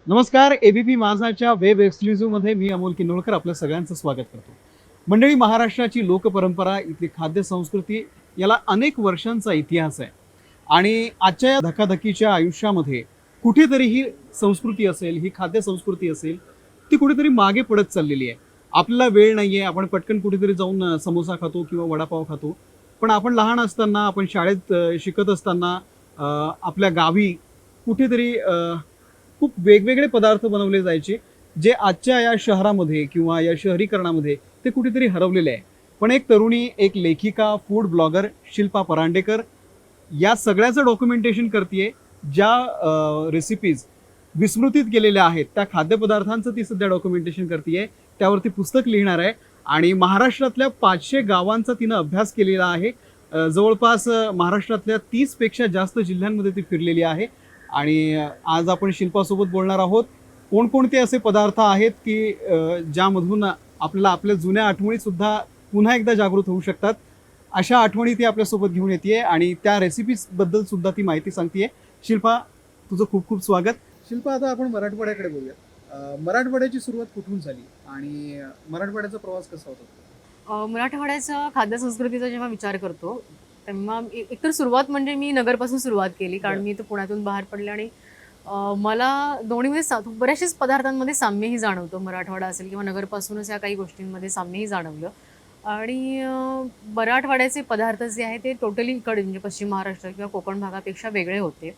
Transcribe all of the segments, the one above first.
नमस्कार. ABP माझाच्या web एक्सक्लुझिव्हमध्ये मी अमोल किनोळकर आपल्या सगळ्यांचं स्वागत करतो. मंडळी, महाराष्ट्राची लोकपरंपरा, इथली खाद्य संस्कृती याला अनेक वर्षांचा इतिहास आहे आणि आजच्या या धकाधकीच्या आयुष्यामध्ये कुठेतरी ही संस्कृती असेल, ही खाद्य संस्कृती असेल, ती कुठेतरी मागे पडत चाललेली आहे. आपल्याला वेळ नाहीये, आपण पटकन कुठेतरी जाऊन समोसा खातो किंवा वडापाव खातो. पण आपण लहान असताना, आपण शाळेत शिकत असताना आपल्या गावी कुठेतरी खूप वेगवेगळे पदार्थ बनवले जायचे, जे आजच्या या शहरामध्ये किंवा या शहरीकरणामध्ये ते कुठेतरी हरवलेले आहे. पण एक तरुणी, एक लेखिका, फूड ब्लॉगर शिल्पा परांडेकर या सगळ्याचं डॉक्युमेंटेशन करते. ज्या रेसिपीज विस्मृतीत गेलेल्या आहेत त्या खाद्यपदार्थांचं ती सध्या डॉक्युमेंटेशन करते. त्यावरती पुस्तक लिहिणार आहे आणि महाराष्ट्रातल्या 500 गावांचा तिनं अभ्यास केलेला आहे. जवळपास महाराष्ट्रातल्या 30पेक्षा जास्त जिल्ह्यांमध्ये ती फिरलेली आहे आणि आज आपण शिल्पासोबत बोलणार आहोत. कोणकोणते असे पदार्थ आहेत की ज्यामधून आपल्याला आपल्या जुन्या आठवणीसुद्धा पुन्हा एकदा जागृत होऊ शकतात, अशा आठवणी ती आपल्यासोबत घेऊन येते आणि त्या रेसिपीजबद्दल सुद्धा ती माहिती सांगते. शिल्पा, तुझं खूप खूप स्वागत. शिल्पा, आता आपण मराठवाड्याकडे बोलूया. मराठवाड्याची सुरुवात कुठून झाली आणि मराठवाड्याचा प्रवास कसा होता? मराठवाड्याच्या खाद्यसंस्कृतीचा जेव्हा विचार करतो तेव्हा एकतर सुरुवात म्हणजे मी नगरपासून सुरुवात केली, कारण मी इथं पुण्यातून बाहेर पडले आणि मला दोन्हीमध्ये बऱ्याचशाच पदार्थांमध्ये साम्यही जाणवतं. मराठवाडा असेल किंवा नगरपासूनच या काही गोष्टींमध्ये साम्यही जाणवलं. आणि मराठवाड्याचे पदार्थ जे आहे ते टोटली इकडे म्हणजे पश्चिम महाराष्ट्र किंवा कोकण भागापेक्षा वेगळे होते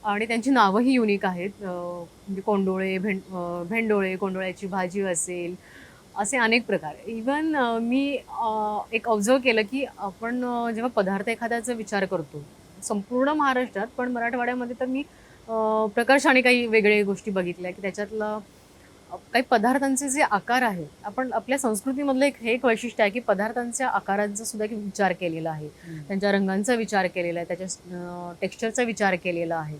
आणि त्यांची नावंही युनिक आहेत. म्हणजे कोंडोळे, भेंडोळे, कोंडोळ्याची भाजी असेल, असे अनेक प्रकार. इवन मी एक ऑब्झर्व केलं की आपण जेव्हा पदार्थ एखाद्याचा विचार करतो संपूर्ण महाराष्ट्रात, पण मराठवाड्यामध्ये तर मी प्रकर्षाने काही वेगळे गोष्टी बघितल्या की त्याच्यातलं काही पदार्थांचे जे आकार आहेत, आपण आपल्या संस्कृतीमधलं एक वैशिष्ट्य आहे की पदार्थांच्या आकारांचा सुद्धा एक विचार केलेला आहे, त्यांच्या रंगांचा विचार केलेला आहे, त्याच्या टेक्स्चरचा विचार केलेला आहे.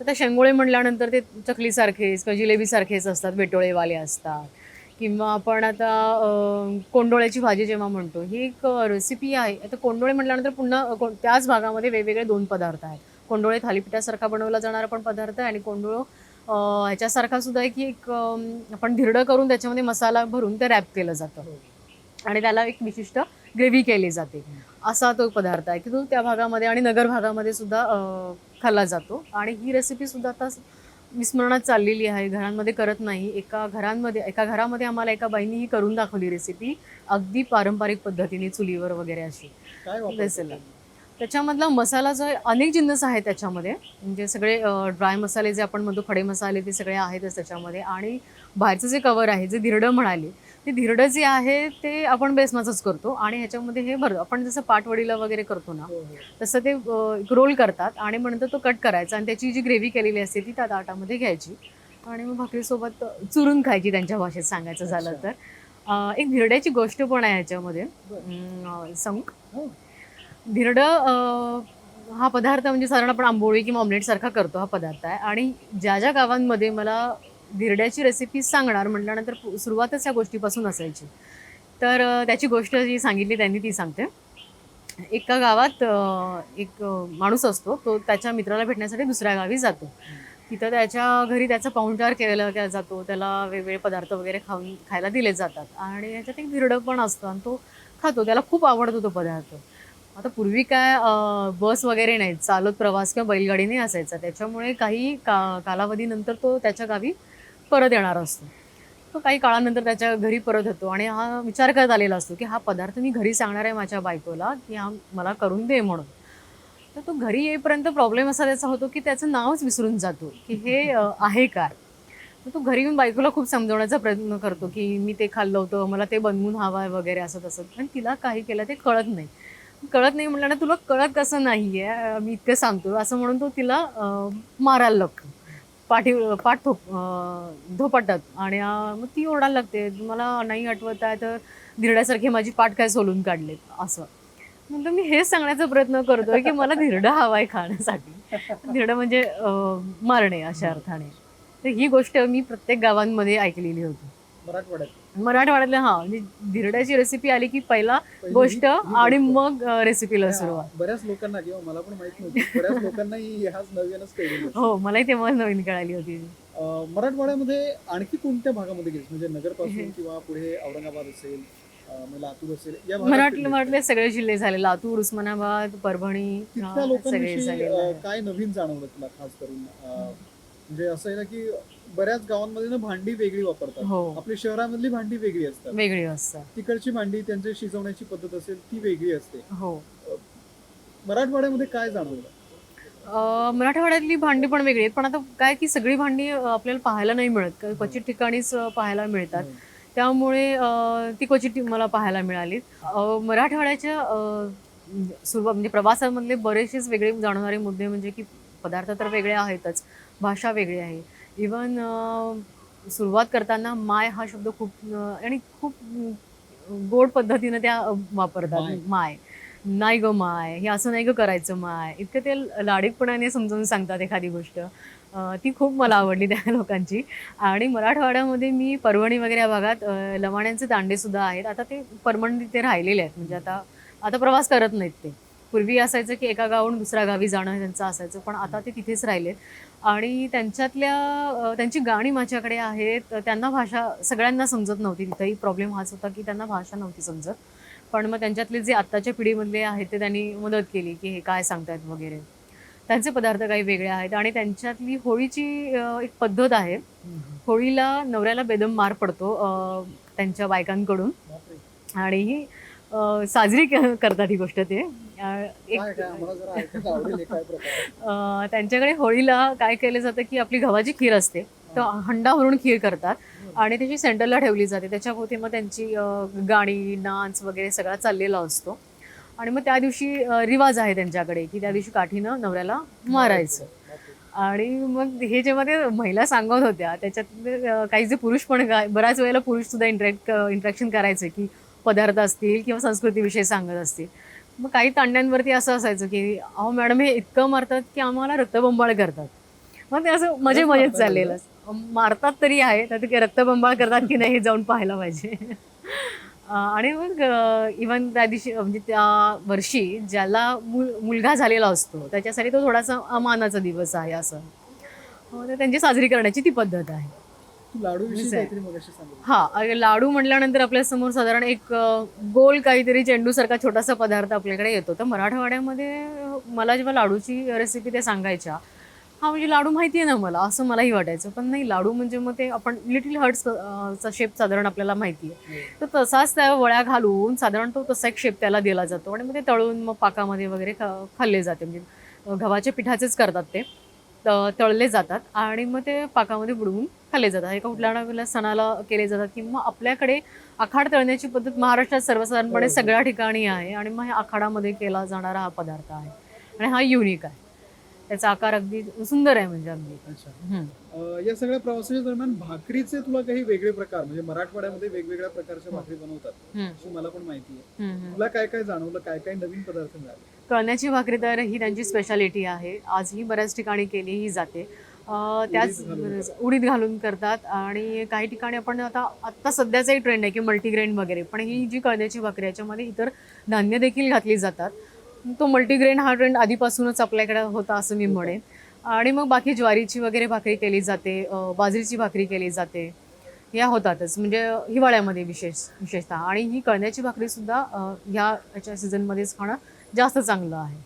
तर त्या शेंगोळे म्हटल्यानंतर ते चकलीसारखेच किंवा जिलेबीसारखेच असतात, वेटोळेवाले असतात. किंवा आपण आता कोंडोळ्याची भाजी जेव्हा म्हणतो, ही एक रेसिपी आहे. आता कोंडोळे म्हटल्यानंतर पुन्हा त्याच भागामध्ये वेगवेगळे 2 पदार्थ आहेत. कोंडोळे थालीपीठासारखा बनवला जाणारा पण पदार्थ आहे आणि कोंडोळं ह्याच्यासारखा सुद्धा आहे की एक आपण धिरडं करून त्याच्यामध्ये मसाला भरून ते रॅप केलं जातं आणि त्याला एक विशिष्ट ग्रेव्ही केली जाते. असा तो पदार्थ आहे की तो त्या भागामध्ये आणि नगर भागामध्ये सुद्धा खाल्ला जातो. आणि ही रेसिपी सुद्धा आता विस्मरणात चाललेली आहे, घरांमध्ये करत नाही. एका घरामध्ये आम्हाला एका बाईंनी ही करून दाखवली रेसिपी, अगदी पारंपरिक पद्धतीने चुलीवर वगैरे अशी. त्याच्यामधला मसाला जो आहे, अनेक जिन्नस आहेत त्याच्यामध्ये, म्हणजे सगळे ड्राय मसाले जे आपण म्हणतो, खडे मसाले, ते सगळे आहेतच त्याच्यामध्ये. आणि बाहेरचं जे कवर आहे, जे धिरडं म्हणाले, ते धिरडं जे आहे ते आपण बेसनाचंच करतो आणि ह्याच्यामध्ये हे आपण जसं पाटवडीला वगैरे करतो ना, तसं ते रोल करतात आणि नंतर तो कट करायचा आणि त्याची जी ग्रेव्ही केलेली असते ती त्या ताटामध्ये घ्यायची आणि मग भाकरीसोबत चुरून खायची, त्यांच्या भाषेत सांगायचं झालं तर. एक धिरड्याची गोष्ट पण आहे ह्याच्यामध्ये. धिरडं हा पदार्थ म्हणजे साधारण आपण आंबोळी किंवा ऑमलेटसारखा करतो हा पदार्थ आहे. आणि ज्या ज्या गावांमध्ये मला धिरड्याची रेसिपी सांगणार म्हटल्यानंतर सुरुवातच या गोष्टीपासून असायची. तर त्याची गोष्ट जी सांगितली त्यांनी ती सांगते. एका गावात एक माणूस असतो, तो त्याच्या मित्राला भेटण्यासाठी दुसऱ्या गावी जातो. तिथं त्याच्या घरी त्याचा पाहुणचार केला जातो, त्याला वेगवेगळे पदार्थ वगैरे खायला दिले जातात आणि ह्याच्यात एक धिरडं पण असतं आणि तो खातो. त्याला खूप आवडतो तो पदार्थ. आता पूर्वी काय बस वगैरे नाही, चालत प्रवास किंवा बैलगाडीने असायचा, त्याच्यामुळे काही कालावधीनंतर तो त्याच्या गावी परत येणार असतो. तो काही काळानंतर त्याच्या घरी परत येतो आणि हा विचार करत आलेला असतो की हा पदार्थ मी घरी सांगणार आहे माझ्या बायकोला की हा मला करून दे म्हणून. तर तो घरी येईपर्यंत प्रॉब्लेम असा त्याचा होतो की त्याचं नावच विसरून जातो की हे आहे काय. तर तो घरी येऊन बायकोला खूप समजवण्याचा प्रयत्न करतो की मी ते खाल्लं होतं, मला ते बनवून हवं आहे वगैरे असं तसं. पण तिला काही केलं ते कळत नाही. म्हटलं ना, तुला कळत कसं नाही आहे, मी इतकं सांगतो असं म्हणून तो तिला मारायला लागतो, पाठ धोपटतात आणि मग ती ओरडायला लागते, मला नाही आठवत आहे तर धिरड्यासारखे माझी पाठ काय सोलून काढलेत असं. म्हणतो मी हेच सांगण्याचा प्रयत्न करतोय की मला धिरडं हवा आहे खाण्यासाठी. धिरडं म्हणजे मारणे अशा अर्थाने. तर ही गोष्ट मी प्रत्येक गावांमध्ये ऐकलेली होती मराठवाड्यातल्या. म्हणजे धिरड्याची रेसिपी आली की पहिला गोष्ट आणि मग रेसिपीला सुरुवात. बऱ्याच लोकांना किंवा मला पण माहित नव्हती, बऱ्याच लोकांना ही हाच नवीनच कळली. हो, मलाही तेव्हा नवीन कळाली होती. मराठवाड्यामध्ये आणखी कोणत्या भागामध्ये गेलीस म्हणजे नगरपासून किंवा पुढे औरंगाबाद असेल, मग लातूर असेल, या भागात फिरलीस का? मराठवाड्यातले सगळे जिल्हे झाले, लातूर, उस्मानाबाद, परभणी, तिथल्या सगळे लोकांविषयी झालेलं आहे. काय नवीन जाणवलं तुला खास करून? म्हणजे असं आहे ना की बऱ्याच गावांमध्ये ना भांडी वेगळी वापरतात. हो, आपली शहरामधली भांडी वेगळी असतात. वेगळी असतात. तिकडची भांडी त्यांची शिजवण्याची पद्धत असेल ती वेगळी असते. हो. मराठवाड्यामध्ये काय जाणवलं? मराठवाड्यातली भांडी पण वेगळी आहेत, पण आता काय की सगळी भांडी आपल्याला पाहायला नाही मिळत, क्वचित ठिकाणीच पाहायला मिळतात. त्यामुळे ती क्वचित मला पाहायला मिळाली. मराठवाड्याच्या सुरुवात म्हणजे प्रवासामधले बरेचसेच वेगळे जाणवणारे मुद्दे म्हणजे की पदार्थ तर वेगळे आहेतच, भाषा वेगळी आहे. इवन सुरुवात करताना माय हा शब्द खूप आणि खूप गोड पद्धतीनं त्या वापरतात. माय. माय, नाही ग माय, हे असं नाही ग करायचं माय, इतकं ते लाडीकपणाने समजावून सांगतात एखादी गोष्ट. ती खूप मला आवडली त्या लोकांची. आणि मराठवाड्यामध्ये मी परभणी वगैरे या भागात लवाण्यांचे दांडे सुद्धा आहेत. आता ते परमनंटली ते राहिलेले आहेत, म्हणजे आता आता प्रवास करत नाहीत ते. पूर्वी असायचं की एका गावाहून दुसऱ्या गावी जाणं त्यांचं असायचं, पण आता ते तिथेच राहिलेत. आणि त्यांची गाणी माझ्याकडे आहेत. त्यांना भाषा सगळ्यांना समजत नव्हती, तिथेही प्रॉब्लेम हाच होता की त्यांना भाषा नव्हती समजत. पण मग त्यांच्यातले जे आत्ताच्या पिढीमधले आहेत ते त्यांनी मदत केली की हे काय सांगतायत वगैरे. त्यांचे पदार्थ काही वेगळे आहेत. आणि त्यांच्यातली होळीची एक पद्धत आहे. होळीला नवऱ्याला बेदम मार पडतो त्यांच्या बायकांकडून. बापरे. आणि ही साजरी करतात ही गोष्ट ते. एक काय काय आम्हाला जरा ऐकायला आवडेल हे काय प्रकार आहे? त्यांच्याकडे होळीला काय केलं जातं की आपली गव्हाची खीर असते, तर हंडा भरून खीर करतात आणि त्याची सेंटरला ठेवली जाते. त्याच्याभोवती मग त्यांची गाणी, डान्स वगैरे सगळा चाललेला असतो. आणि मग त्या दिवशी रिवाज आहे त्यांच्याकडे की त्या दिवशी काठीनं नवऱ्याला मारायचं. आणि मग हे जेव्हा ते महिला सांगत होत्या त्याच्यात काही जे पुरुष पण बऱ्याच वेळेला पुरुष सुद्धा इंटरॅक्शन करायचे की पदार्थ असतील किंवा संस्कृतीविषयी सांगत असतील. मग काही तांड्यांवरती असं असायचं की अहो मॅडम हे इतकं मारतात की आम्हाला रक्तबंबाळ करतात. मग ते असं मजेत मारतात चाललेलं. मारतात तरी आहे, तर ते रक्तबंबाळ करतात की नाही हे जाऊन पाहायला पाहिजे. आणि मग इवन त्या दिवशी म्हणजे त्या वर्षी ज्याला मुलगा झालेला असतो त्याच्यासाठी तो थोडासा अमानाचा दिवस आहे असं. तर त्यांची साजरी करण्याची ती पद्धत आहे. तू लाडू विषयी असं आहे. काहीतरी मगाशी सांगितलं. हा, लाडू म्हटल्यानंतर आपल्या समोर साधारण एक गोल काहीतरी चेंडूसारखा छोटासा पदार्थ आपल्याकडे येतो. तर मराठवाड्यामध्ये मला जेव्हा लाडूची रेसिपी ते सांगायच्या, हा म्हणजे लाडू माहिती आहे ना मला, असं मलाही वाटायचं. पण नाही, लाडू म्हणजे मग ते आपण लिटिल हर्ट्सचा शेप साधारण आपल्याला माहिती आहे, तर तसाच त्या वळ्या घालून साधारण तो तसा एक शेप त्याला दिला जातो. आणि मग ते तळून मग पाकामध्ये वगैरे खाल्ले जाते. म्हणजे गव्हाच्या पिठाचेच करतात ते, तळले जातात आणि मग ते पाकामध्ये बुडवून खाल्ले जातात. एका कुठल्या ना कुठल्या सणाला केले जातात. किंवा आपल्याकडे आखाड तळण्याची पद्धत महाराष्ट्रात सर्वसाधारणपणे सगळ्या ठिकाणी आहे. आणि मग आखाडामध्ये केला जाणारा हा पदार्थ आहे आणि हा युनिक आहे. त्याचा आकार अगदी सुंदर आहे, म्हणजे अगदी. अच्छा. या सगळ्या प्रवासाच्या दरम्यान भाकरीचे तुला काही वेगळे प्रकार, म्हणजे मराठवाड्यामध्ये वेगवेगळ्या प्रकारच्या भाकरी बनवतात अशी मला पण माहिती आहे. तुला काय काय जाणवलं, काय काय नवीन पदार्थ मिळाले? कळण्याची भाकरी तर ही त्यांची स्पेशालिटी आहे. आजही बऱ्याच ठिकाणी केलीही जाते. त्याच उडीद घालून करतात. आणि काही ठिकाणी आपण आता सध्याचाही ट्रेंड आहे की मल्टीग्रेन वगैरे, पण ही जी कळण्याची भाकरी याच्यामध्ये इतर धान्य देखील घातली जातात. तो मल्टीग्रेन हा ट्रेंड आधीपासूनच आपल्याकडे होता असं मी म्हणेन. आणि मग बाकी ज्वारीची वगैरे भाकरी केली जाते, बाजरीची भाकरी केली जाते, या होतातच म्हणजे हिवाळ्यामध्ये विशेषतः. आणि ही कळण्याची भाकरीसुद्धा ह्याच्या सीझनमध्येच खाणं जास्त चांगलं आहे.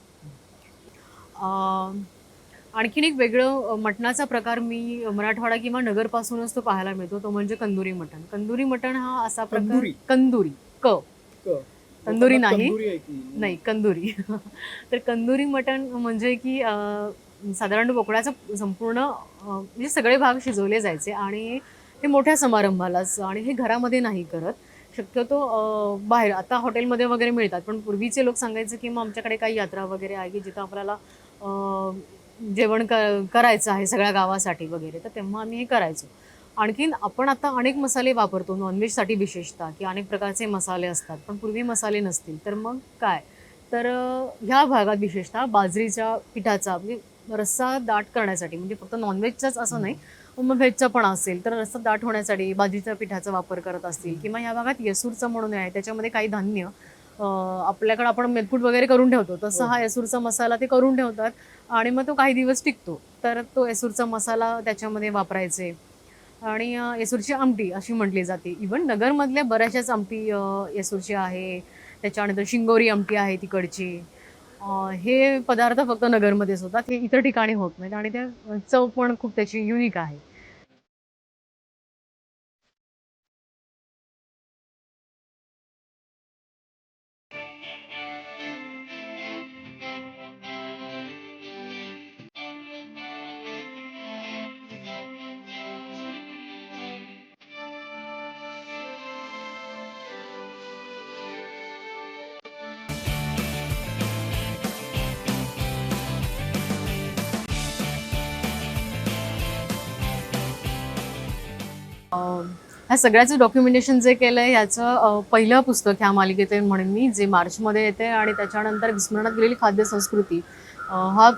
आणखीन एक वेगळं मटणाचा प्रकार मी मराठवाडा किंवा नगरपासूनच तो पाहायला मिळतो, तो म्हणजे कंदुरी मटण. कंदुरी मटण हा असा प्रकार, कंदुरी तंदुरी नाही, कंदुरी. तर कंदुरी मटण म्हणजे की साधारण बोकडाचं संपूर्ण म्हणजे सगळे भाग शिजवले जायचे आणि ते मोठ्या समारंभालाच, आणि हे घरामध्ये नाही करत. शक्यतो बाहेर आता हॉटेलमध्ये वगैरे मिळतात, पण पूर्वीचे लोक सांगायचे की मग आमच्याकडे काही यात्रा वगैरे आहे की जिथं आपल्याला जेवण करायचं आहे सगळ्या गावासाठी वगैरे, तर तेव्हा आम्ही हे करायचो. आणखीन आपण आता अनेक मसाले वापरतो नॉनव्हेजसाठी विशेषतः, की अनेक प्रकारचे मसाले असतात, पण पूर्वी मसाले नसतील. तर मग काय, तर ह्या भागात विशेषतः बाजरीच्या पिठाचा म्हणजे रस्सा दाट करण्यासाठी, म्हणजे फक्त नॉनव्हेजचाच असं नाही, मग व्हेजचा पण असेल तर रस्सा दाट होण्यासाठी बाजरीच्या पिठाचा वापर करत असतील. किंवा ह्या भागात येसूरचं म्हणून आहे, त्याच्यामध्ये काही धान्य आपल्याकडे आपण मेथकूट वगैरे करून ठेवतो तसं हा येसूरचा मसाला ते करून ठेवतात आणि मग तो काही दिवस टिकतो. तर तो येसूरचा मसाला त्याच्यामध्ये वापरायचे. आणि येसूरची आमटी अशी म्हटली जाते. इवन नगरमधल्या बऱ्याचशाच आमटी येसूरची आहे. त्याच्यानंतर शिंगोरी आमटी आहे तिकडची. हे पदार्थ फक्त नगरमध्येच होतात, हे इतर ठिकाणी होत नाहीत आणि त्या चव पण खूप त्याची युनिक आहे. ह्या सगळ्याचं डॉक्युमेंटेशन जे केलं आहे ह्याचं पहिलं पुस्तक ह्या मालिकेत आहे म्हणेन मी, जे मार्चमध्ये येते आणि त्याच्यानंतर विस्मरणात गेलेली खाद्यसंस्कृती हा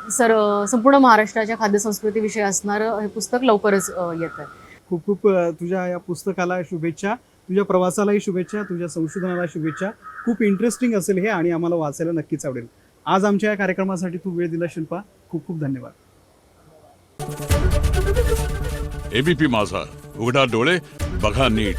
संपूर्ण महाराष्ट्राच्या खाद्यसंस्कृतीविषयी असणारं हे पुस्तक लवकरच येतं आहे. खूप खूप तुझ्या या पुस्तकाला शुभेच्छा, तुझ्या प्रवासालाही शुभेच्छा, तुझ्या संशोधनाला शुभेच्छा. खूप इंटरेस्टिंग असेल हे आणि आम्हाला वाचायला नक्कीच आवडेल. आज आमच्या या कार्यक्रमासाठी तू वेळ दिला शिल्पा, खूप खूप धन्यवाद. एबीपी माझा, उघडा डोळे बघा नीट.